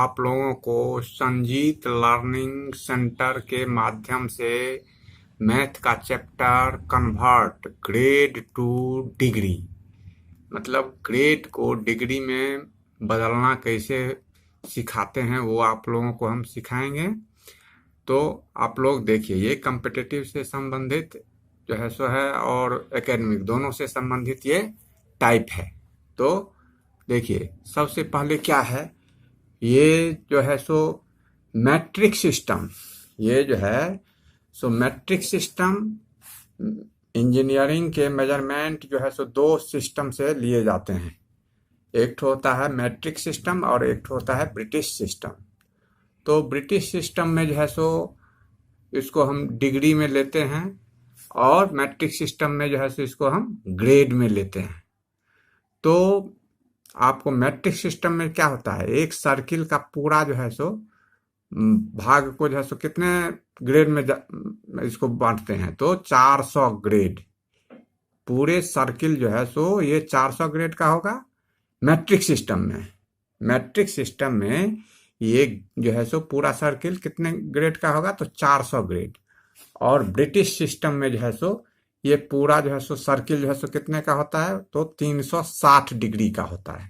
आप लोगों को संजीत लर्निंग सेंटर के माध्यम से मैथ का chapter convert grade two degree, मतलब ग्रेड को डिग्री में बदलना कैसे सिखाते हैं वो आप लोगों को हम सिखाएंगे। तो आप लोग देखिए, ये कॉम्पिटिटिव से संबंधित जो है सो है और एकेडमिक दोनों से संबंधित ये टाइप है। तो देखिए, सबसे पहले क्या है, ये जो है सो मैट्रिक सिस्टम, ये जो है सो मैट्रिक सिस्टम इंजीनियरिंग के मेजरमेंट जो है सो दो सिस्टम से लिए जाते हैं। एक तो होता है मैट्रिक सिस्टम और एक तो होता है ब्रिटिश सिस्टम। तो ब्रिटिश सिस्टम में जो है सो इसको हम डिग्री में लेते हैं और मैट्रिक सिस्टम में जो है सो इसको हम ग्रेड में लेते हैं। तो आपको मैट्रिक सिस्टम में क्या होता है, एक सर्किल का पूरा जो है सो भाग को जो है सो कितने ग्रेड में इसको बांटते हैं, तो 400 ग्रेड। पूरे सर्किल जो है सो ये 400 ग्रेड का होगा मैट्रिक सिस्टम में। मैट्रिक सिस्टम में ये जो है सो पूरा सर्किल कितने ग्रेड का होगा, तो 400 ग्रेड। और ब्रिटिश सिस्टम में जो है सो ये पूरा जो है सो सर्किल जो है सो कितने का होता है, तो 360 डिग्री का होता है।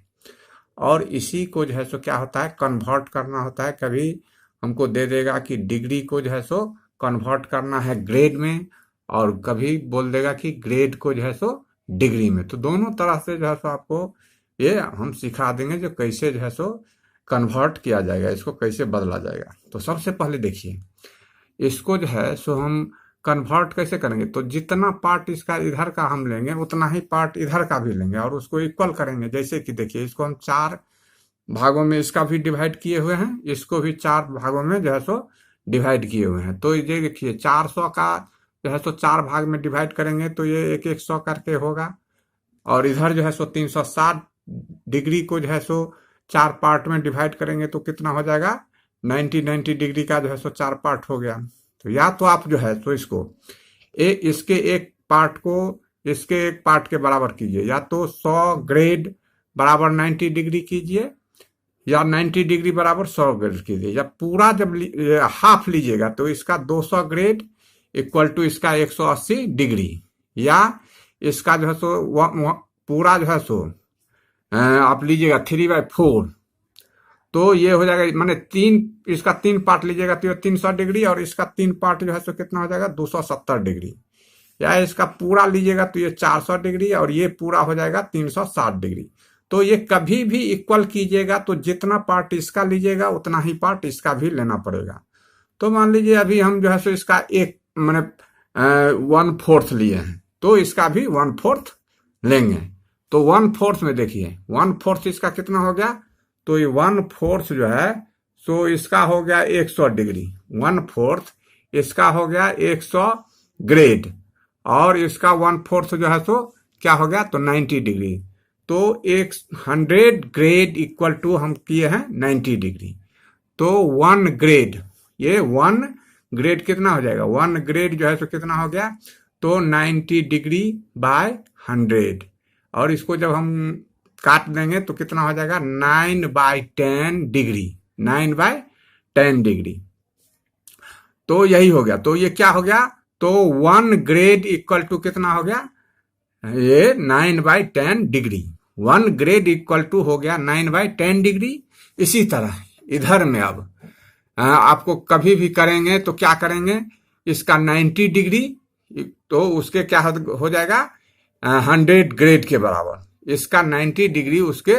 और इसी को जो है सो क्या होता है, कन्वर्ट करना होता है। कभी हमको दे देगा कि डिग्री को जो है सो कन्वर्ट करना है ग्रेड में, और कभी बोल देगा कि ग्रेड को जो है सो डिग्री में। तो दोनों तरह से जो है सो आपको ये हम सिखा देंगे जो कैसे जो है सो कन्वर्ट किया जाएगा, इसको कैसे बदला जाएगा। तो सबसे पहले देखिए, इसको जो है सो हम कन्वर्ट कैसे करेंगे, तो जितना पार्ट इसका इधर का हम लेंगे उतना ही पार्ट इधर का भी लेंगे और उसको इक्वल करेंगे। जैसे कि देखिए, इसको हम 4 भागों में इसका भी डिवाइड किए हुए हैं, इसको भी 4 भागों में जो है सो डिवाइड किए हुए हैं। तो ये देखिए 400 का जो है सो 4 भाग में डिवाइड करेंगे तो ये 100 करके होगा। और इधर जो है सो 360 डिग्री को जो है सो 4 पार्ट में डिवाइड करेंगे तो कितना हो जाएगा, 90 डिग्री का जो है सो 4 पार्ट हो गया। तो या तो आप जो है तो इसको इसके एक पार्ट को इसके एक पार्ट के बराबर कीजिए, या तो 100 ग्रेड बराबर 90 डिग्री कीजिए, या 90 डिग्री बराबर 100 ग्रेड कीजिए। या पूरा जब हाफ लीजिएगा तो इसका 200 ग्रेड इक्वल टू इसका 180 डिग्री, या इसका जो है सो पूरा जो है सो आप लीजिएगा 3/4, तो ये हो जाएगा, माने इसका 3 पार्ट लीजिएगा तो 300 डिग्री, और इसका 3 पार्ट जो है सो कितना हो जाएगा, 270 डिग्री। या इसका पूरा लीजिएगा तो ये 400 डिग्री, और ये पूरा हो जाएगा 360 डिग्री। तो ये कभी भी इक्वल कीजिएगा तो जितना पार्ट इसका लीजिएगा उतना ही पार्ट इसका भी लेना पड़ेगा। तो मान लीजिए अभी हम जो है सो इसका एक माने 1/4 लिए हैं, तो इसका भी 1/4 लेंगे। तो 1/4 में देखिए 1/4 इसका कितना हो गया, तो ये 1/4 जो है सो इसका हो गया 100 डिग्री। 1/4 इसका हो गया 100 ग्रेड, और इसका 1/4 जो है सो क्या हो गया, तो 90 डिग्री। तो 100 ग्रेड इक्वल टू हम किए हैं 90 डिग्री। तो 1 ग्रेड, ये 1 ग्रेड कितना हो जाएगा, 1 ग्रेड जो है सो कितना हो गया, तो 90 डिग्री बाय 100। और इसको जब हम काट देंगे तो कितना हो जाएगा, 9/10 डिग्री, 9/10 डिग्री। तो यही हो गया। तो ये क्या हो गया, तो 1 ग्रेड इक्वल टू कितना हो गया, ये 9/10 डिग्री। 1 ग्रेड इक्वल टू हो गया 9/10 डिग्री। इसी तरह इधर में अब आपको कभी भी करेंगे तो क्या करेंगे, इसका 90 डिग्री तो उसके क्या हो जाएगा, 100 ग्रेड के बराबर। इसका 90 डिग्री उसके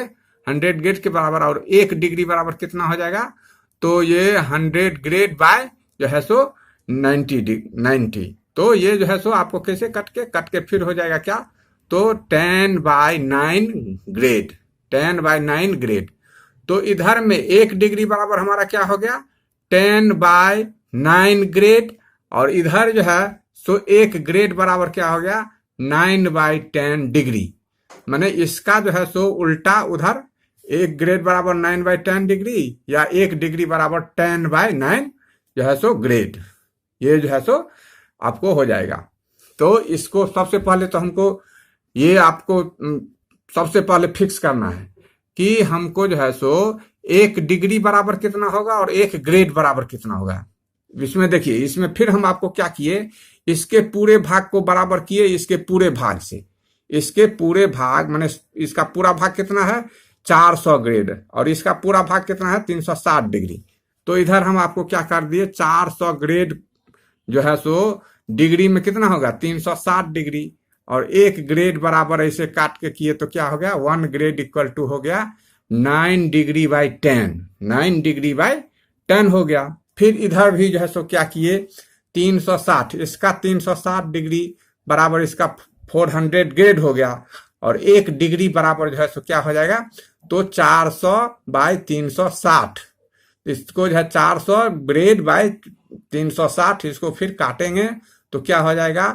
100 ग्रेड के बराबर, और 1 डिग्री बराबर कितना हो जाएगा, तो ये 100 ग्रेड बाय जो है सो 90। तो ये जो है सो आपको कैसे कट के फिर हो जाएगा क्या, तो 10/9 ग्रेड, 10/9 ग्रेड। तो इधर में 1 डिग्री बराबर हमारा क्या हो गया, 10/9 ग्रेड, और इधर जो है सो 1 ग्रेड बराबर क्या हो गया, 9/10 डिग्री। माने इसका जो है सो उल्टा उधर 1 ग्रेड बराबर 9/10 डिग्री, या 1 डिग्री बराबर 10/9 जो है सो ग्रेड, ये जो है सो आपको हो जाएगा। तो इसको सबसे पहले तो हमको ये आपको सबसे पहले फिक्स करना है कि हमको जो है सो एक डिग्री बराबर कितना होगा और एक ग्रेड बराबर कितना होगा। इसमें देखिए, इसमें फिर हम आपको क्या किए, इसके पूरे भाग को बराबर किए इसके पूरे भाग से। इसके पूरे भाग माने इसका पूरा भाग कितना है 400 ग्रेड और इसका पूरा भाग कितना है 360 डिग्री। तो इधर हम आपको क्या कर दिए, 400 ग्रेड जो है सो डिग्री में कितना होगा 360 डिग्री, और एक ग्रेड बराबर ऐसे काट के किए तो क्या हो गया 1 ग्रेड इक्वल टू हो गया 9 डिग्री बाई 10, 9 डिग्री बाई 10 हो गया। फिर इधर भी जो है सो क्या किए 360, इसका 360 डिग्री बराबर इसका 400 ग्रेड हो गया, और एक डिग्री बराबर जो है सो क्या हो जाएगा तो 400 बाई 360, इसको जो है 400 ग्रेड बाई 360, इसको फिर काटेंगे तो क्या हो जाएगा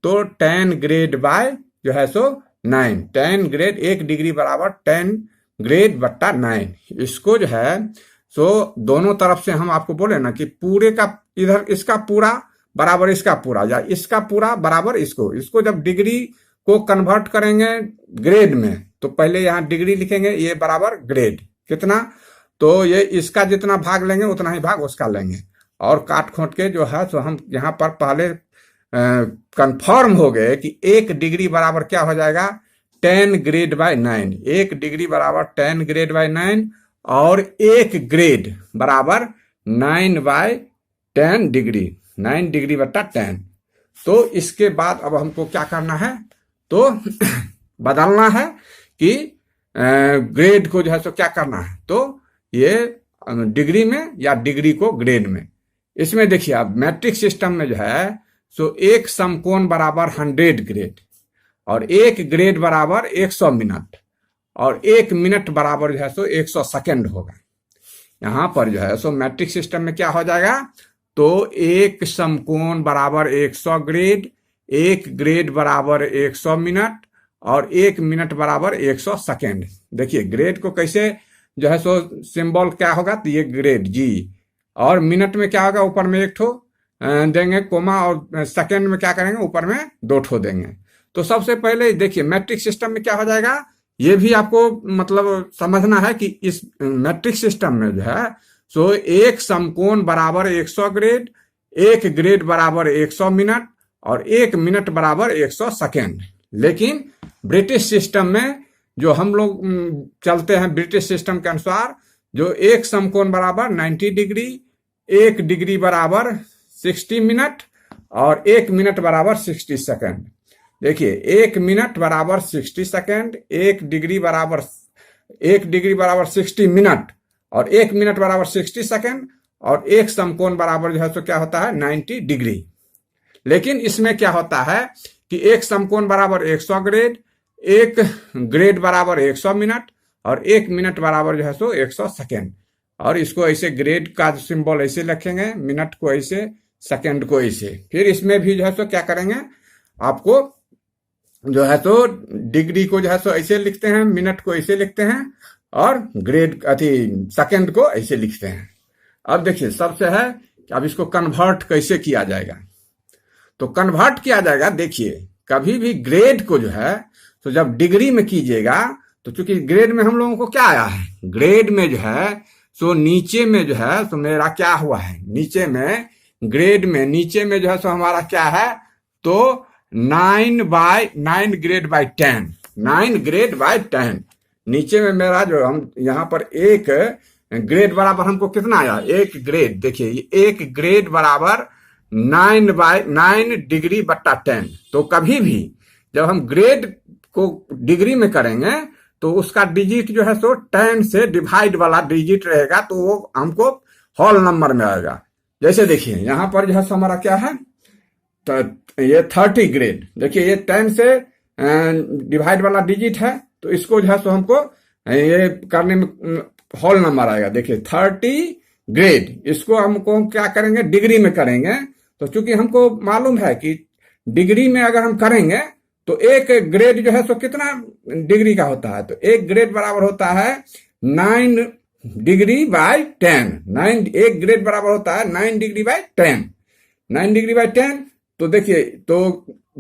तो 10 ग्रेड बाय जो है सो 9, 10 ग्रेड, एक डिग्री बराबर 10 ग्रेड बट्टा 9। इसको जो है सो दोनों तरफ से हम आपको बोले ना कि पूरे का इधर इसका पूरा बराबर इसका पूरा या इसका पूरा बराबर इसको जब डिग्री को कन्वर्ट करेंगे ग्रेड में तो पहले यहाँ डिग्री लिखेंगे, ये बराबर ग्रेड कितना, तो ये इसका जितना भाग लेंगे उतना ही भाग उसका लेंगे, और काट खोट के जो है तो हम यहाँ पर पहले कंफर्म हो गए कि एक डिग्री बराबर क्या हो जाएगा 10 ग्रेड बाय 9, एक डिग्री बराबर 10 ग्रेड बाय 9, और एक ग्रेड बराबर 9 बाय 10 डिग्री, 9 डिग्री बट्टा 10। तो इसके बाद अब हमको क्या करना है तो बदलना है कि ग्रेड को जो है सो क्या करना है तो ये डिग्री में या डिग्री को ग्रेड में। इसमें देखिए अब मैट्रिक सिस्टम में जो है सो एक समकोण बराबर 100 ग्रेड, और एक ग्रेड बराबर 100 मिनट, और एक मिनट बराबर जो है सो 100 सेकेंड होगा। यहां पर जो है सो मैट्रिक सिस्टम में क्या हो जाएगा तो एक समकोण बराबर 100 ग्रेड, एक ग्रेड बराबर 100 मिनट, और एक मिनट बराबर 100 सेकेंड। देखिए ग्रेड को कैसे जो है सो सिंबल क्या होगा तो ये ग्रेड जी, और मिनट में क्या होगा ऊपर में एक ठो देंगे कोमा, और सेकेंड में क्या करेंगे ऊपर में 2 ठो देंगे। तो सबसे पहले देखिए मैट्रिक सिस्टम में क्या हो जाएगा, ये भी आपको मतलब समझना है कि इस मैट्रिक सिस्टम में जो है सो एक समकोण बराबर 100 ग्रेड, एक ग्रेड बराबर 100 मिनट, और एक मिनट बराबर 100 सेकेंड। लेकिन ब्रिटिश सिस्टम में जो हम लोग चलते हैं ब्रिटिश सिस्टम के अनुसार, जो एक समकोण बराबर 90 डिग्री, एक डिग्री बराबर 60 मिनट, और एक मिनट बराबर 60 सेकेंड। देखिए एक मिनट बराबर 60 सेकेंड, एक डिग्री बराबर 60 मिनट, और एक मिनट बराबर 60 सेकेंड, और एक समकोण बराबर जो है तो क्या होता है 90 डिग्री। लेकिन इसमें क्या होता है कि एक समकोण बराबर 100 ग्रेड, एक ग्रेड बराबर 100 मिनट, और एक मिनट बराबर जो है सो 100 सेकेंड। और इसको ऐसे ग्रेड का सिंबल ऐसे लिखेंगे, मिनट को ऐसे, सेकेंड को ऐसे। फिर इसमें भी जो है सो क्या करेंगे आपको जो है तो डिग्री को जो है सो ऐसे लिखते हैं, मिनट को ऐसे लिखते हैं, और ग्रेड सेकेंड को ऐसे लिखते हैं। अब देखिए सबसे है कि अब इसको कन्वर्ट कैसे किया जाएगा। तो कन्वर्ट किया जाएगा, देखिए कभी भी ग्रेड को जो है तो जब डिग्री में कीजिएगा तो चूंकि ग्रेड में हम लोगों को क्या आया है, ग्रेड में जो है सो नीचे में जो है तो मेरा क्या हुआ है, नीचे में ग्रेड में नीचे में जो है सो हमारा क्या है तो 9 ग्रेड बाय 10, 9 ग्रेड बाय 10। नीचे में मेरा जो हम यहाँ पर एक ग्रेड बराबर हमको कितना आया, एक ग्रेड, देखिए एक ग्रेड बराबर 9 डिग्री बट्टा 10। तो कभी भी जब हम ग्रेड को डिग्री में करेंगे तो उसका डिजिट जो है सो 10 से डिवाइड वाला डिजिट रहेगा, तो वो हमको होल नंबर में आएगा। जैसे देखिए यहाँ पर जो है सो हमारा क्या है तो ये 30 ग्रेड, देखिए ये 10 से डिवाइड वाला डिजिट है, तो इसको जो है सो हमको ये करने में होल नंबर आएगा। देखिए 30 ग्रेड, इसको हमको क्या करेंगे डिग्री में करेंगे, तो चूंकि हमको मालूम है कि डिग्री में अगर हम करेंगे तो एक ग्रेड जो है सो कितना डिग्री का होता है, तो एक ग्रेड बराबर होता है 9 डिग्री बाय 10, 9, एक ग्रेड बराबर होता है 9 डिग्री बाय 10, 9 डिग्री बाय 10। तो देखिए तो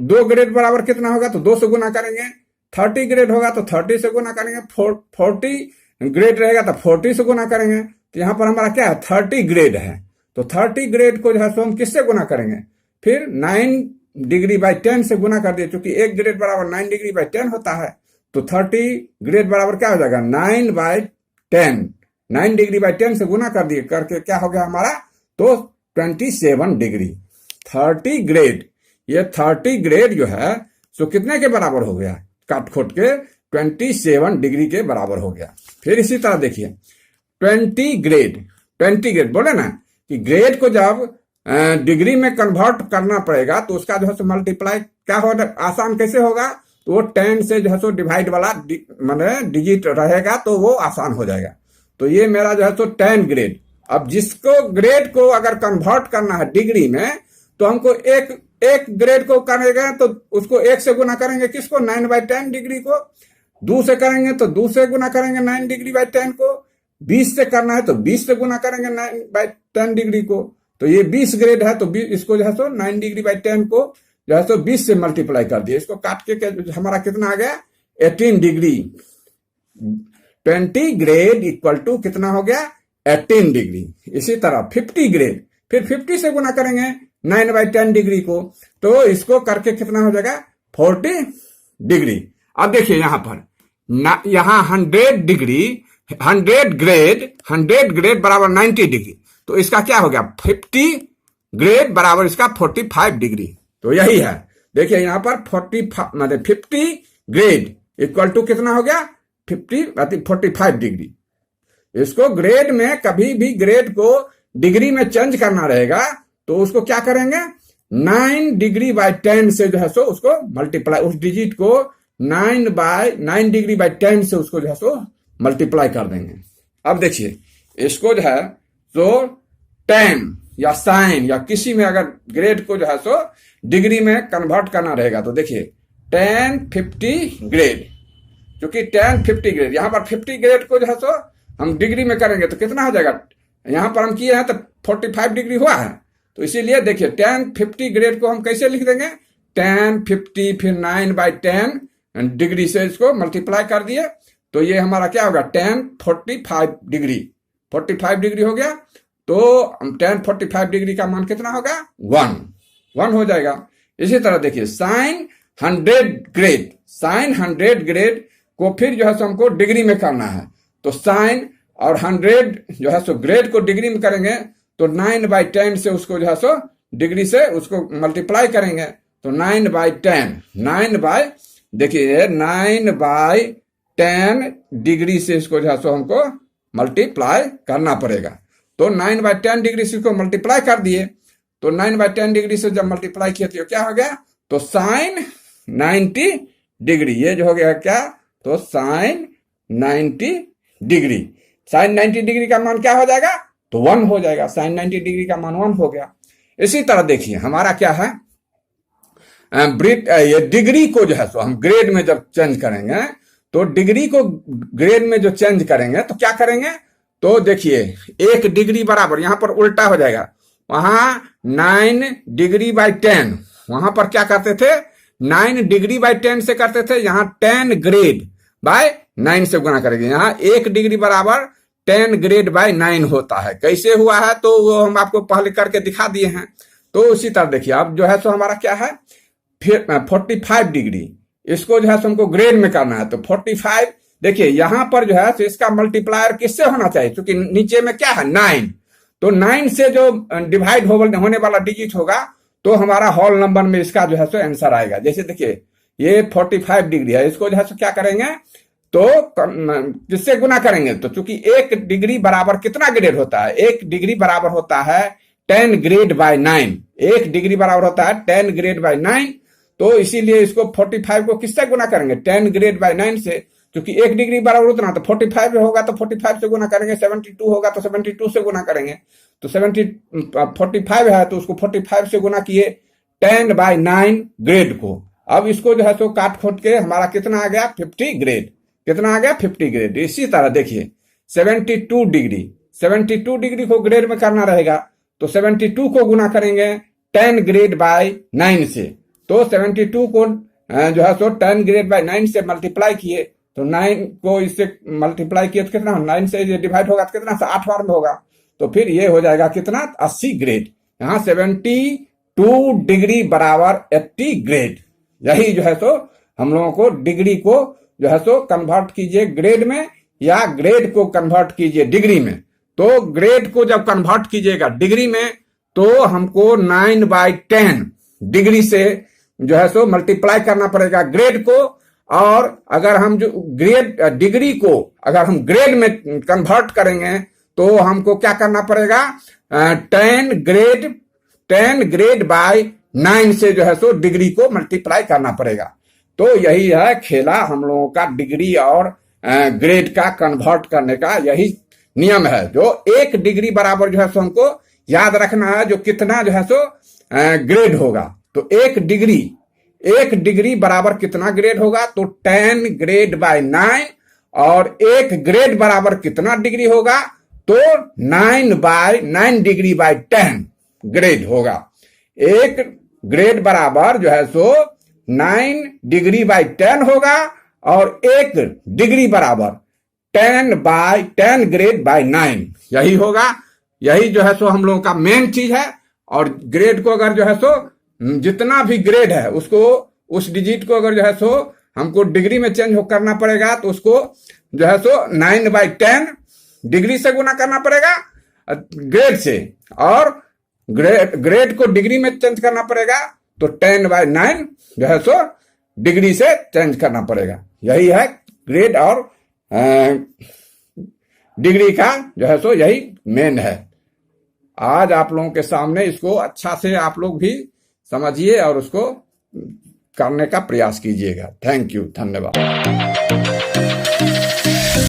2 ग्रेड बराबर कितना होगा तो 2 से गुना करेंगे, 30 ग्रेड होगा तो 30 से गुना करेंगे, 40 ग्रेड रहेगा तो 40 से गुना करेंगे। तो यहाँ पर हमारा क्या है, 30 ग्रेड है। तो 30 ग्रेड को जो है सो हम किससे गुना करेंगे, फिर 9 डिग्री बाई 10 से गुना कर दिए, क्योंकि 1 ग्रेड बराबर 9 डिग्री बाई 10 होता है। तो 30 ग्रेड बराबर क्या हो जाएगा, 9 बाई 10, 9 डिग्री बाई 10 से गुना कर दिए, करके क्या हो गया हमारा, तो 27 डिग्री। 30 ग्रेड, ये 30 ग्रेड जो है सो कितने के बराबर हो गया, काट खोट के 27 डिग्री के बराबर हो गया। फिर इसी तरह देखिए 20 ग्रेड बोले ना कि ग्रेड को जब डिग्री में कन्वर्ट करना पड़ेगा तो उसका जो है सो मल्टीप्लाई क्या होगा, आसान कैसे होगा, तो वो 10 से जो है सो डिवाइड वाला मतलब डिजिट रहेगा तो वो आसान हो जाएगा। तो ये मेरा जो है सो 10 ग्रेड। अब जिसको ग्रेड को अगर कन्वर्ट करना है डिग्री में, तो हमको एक ग्रेड को करेंगे तो उसको 1 से गुना करेंगे, किसको, 9 बाई 10 डिग्री को। 2 से करेंगे तो 2 से गुना करेंगे 9 डिग्री बाई 10 को। 20 से करना है तो 20 से गुना करेंगे 9 बाई 10 डिग्री को। तो ये 20 ग्रेड है, तो इसको जो है सो 9 डिग्री बाई 10 को जो है सो 20 से मल्टीप्लाई कर दिए। इसको काट के हमारा कितना आ गया, 18 डिग्री। 20 ग्रेड इक्वल टू कितना हो गया, 18 डिग्री। इसी तरह 50 ग्रेड, फिर 50 से गुना करेंगे 9 बाई 10 डिग्री को, तो इसको करके कितना हो जाएगा, 40 डिग्री। अब देखिए यहां पर यहां 100 ग्रेड बराबर 90 डिग्री, तो इसका क्या हो गया, 50 ग्रेड बराबर इसका 45 डिग्री। तो यही है, देखिए यहां पर 50 ग्रेड इक्वल टू कितना हो गया, 45 डिग्री। इसको ग्रेड में कभी भी ग्रेड को डिग्री में चेंज करना रहेगा तो उसको क्या करेंगे, 9 डिग्री बाई 10 से जो है सो उसको मल्टीप्लाई, उस डिजिट को 9 डिग्री बाई 10 से उसको जो है सो मल्टीप्लाई कर देंगे। अब देखिए इसको जो है सो 10 या साइन या किसी में अगर ग्रेड को जो है सो डिग्री में कन्वर्ट करना रहेगा तो देखिए 10 50 ग्रेड, क्योंकि 10 50 ग्रेड, यहां पर 50 ग्रेड को जो है सो हम डिग्री में करेंगे तो कितना हो जाएगा, यहां पर हम किए हैं तो 45 डिग्री हुआ है। तो इसीलिए देखिए 10 50 ग्रेड को हम कैसे लिख देंगे, 10 50 फिर 9 बाई 10 डिग्री से इसको मल्टीप्लाई कर दिए, तो ये हमारा क्या होगा, 10 45 डिग्री। 45 डिग्री हो गया, तो 10 45 डिग्री का मान कितना होगा, 1 हो जाएगा। इसी तरह देखिए साइन 100 ग्रेड को फिर जो है सो हमको डिग्री में करना है, तो साइन और 100 जो है सो ग्रेड को डिग्री में करेंगे तो 9 बाई 10 से उसको जो है सो डिग्री से उसको मल्टीप्लाई करेंगे, तो 9 बाई 10 देखिए 9 बाई 10 डिग्री से इसको जो है सो हमको मल्टीप्लाई करना पड़ेगा। तो 9 बाई 10 डिग्री से इसको मल्टीप्लाई कर दिए, तो 9 बाई 10 डिग्री से जब मल्टीप्लाई किया तो क्या हो गया, तो साइन 90 डिग्री, ये जो हो गया क्या, तो साइन 90 डिग्री। साइन 90 डिग्री का मान क्या हो जाएगा, तो 1 हो जाएगा। साइन 90 डिग्री का मान 1 हो गया। इसी तरह देखिए हमारा क्या है, ये डिग्री को जो है सो हम ग्रेड में जब चेंज करेंगे, तो डिग्री को ग्रेड में जो चेंज करेंगे तो क्या करेंगे, तो देखिए 1 डिग्री बराबर, यहां पर उल्टा हो जाएगा, वहां 9 डिग्री बाई 10, वहां पर क्या करते थे, 9 डिग्री बाई 10 से करते थे, यहां 10 ग्रेड बाय 9 से गुना करेंगे। यहाँ 1 डिग्री बराबर 10 ग्रेड बाय 9 होता है। कैसे हुआ है तो वो हम आपको पहले करके दिखा दिए हैं। तो उसी तरह देखिए अब जो है सो हमारा क्या है, फिर 45 डिग्री, इसको जो है सो हमको ग्रेड में करना है, तो 45 देखिए यहां पर जो है तो इसका मल्टीप्लायर किससे होना चाहिए, क्योंकि नीचे में क्या है 9, तो 9 से जो डिवाइड होने वाला डिजिट होगा तो हमारा होल नंबर में इसका जो है सो आंसर आएगा। जैसे देखिए ये 45 डिग्री है, इसको जो है सो क्या करेंगे, तो किससे गुना करेंगे, तो चूंकि 1 डिग्री बराबर कितना ग्रेड होता है, 1 डिग्री बराबर होता है 10 ग्रेड बाय 9, 1 डिग्री बराबर होता है 10 ग्रेड बाय 9, तो इसीलिए इसको 45 को किससे गुना करेंगे, 10 ग्रेड बाय 9 से, क्योंकि 1 डिग्री बराबर उतना, तो 45 होगा तो 45 से गुना करेंगे, 72 होगा तो 72 से गुना करेंगे, तो 45 है तो उसको 45 से गुना किए 10 बाय 9 ग्रेड को। अब इसको जो है सो काट खोट के हमारा कितना आ गया, 50 ग्रेड, कितना आ गया, 50 ग्रेड। इसी तरह देखिए 72 डिग्री को ग्रेड में करना रहेगा, तो 72 को गुना करेंगे 10 ग्रेड बाय 9 से, तो 72 को जो है सो 10 ग्रेड बाय 9 से मल्टीप्लाई किए तो 9 को इससे मल्टीप्लाई किया तो कितना, 9 से ये डिवाइड होगा तो कितना, 8 बार में होगा, तो फिर ये हो जाएगा कितना, 80 ग्रेड। यहाँ 72 डिग्री बराबर 80 ग्रेड। यही जो है सो हम लोगों को डिग्री को जो है सो कन्वर्ट कीजिए ग्रेड में, या ग्रेड को कन्वर्ट कीजिए डिग्री में। तो ग्रेड को जब कन्वर्ट कीजिएगा डिग्री में तो हमको 9/10 डिग्री से जो है सो मल्टीप्लाई करना पड़ेगा ग्रेड को। और अगर हम जो ग्रेड डिग्री को अगर हम ग्रेड में कन्वर्ट करेंगे तो हमको क्या करना पड़ेगा, 10 ग्रेड बाय 9 से जो है सो डिग्री को मल्टीप्लाई करना पड़ेगा। तो यही है खेला हम लोगों का डिग्री और ग्रेड का कन्वर्ट करने का, यही नियम है। जो 1 डिग्री बराबर जो है सो हमको याद रखना है जो कितना जो है सो ग्रेड होगा। तो 1 डिग्री बराबर कितना ग्रेड होगा, तो 10 ग्रेड बाय 9। और 1 ग्रेड बराबर कितना डिग्री होगा, तो 9 डिग्री बाय 10 ग्रेड होगा। 1 ग्रेड बराबर जो है सो 9 डिग्री बाय 10 होगा, और 1 डिग्री बराबर 10 ग्रेड बाय 9 यही होगा। यही जो है सो हम लोगों का मेन चीज है। और ग्रेड को अगर जो है सो जितना भी ग्रेड है उसको, उस डिजिट को अगर जो है सो हमको डिग्री में चेंज करना पड़ेगा तो उसको जो है सो 9/10 डिग्री से गुना करना पड़ेगा ग्रेड से, और ग्रेड को डिग्री में चेंज करना पड़ेगा तो 10/9 जो है सो डिग्री से चेंज करना पड़ेगा। यही है ग्रेड और डिग्री का जो है सो यही मेन है। आज आप लोगों के सामने इसको अच्छा से आप लोग भी समझिए और उसको करने का प्रयास कीजिएगा। थैंक यू, धन्यवाद।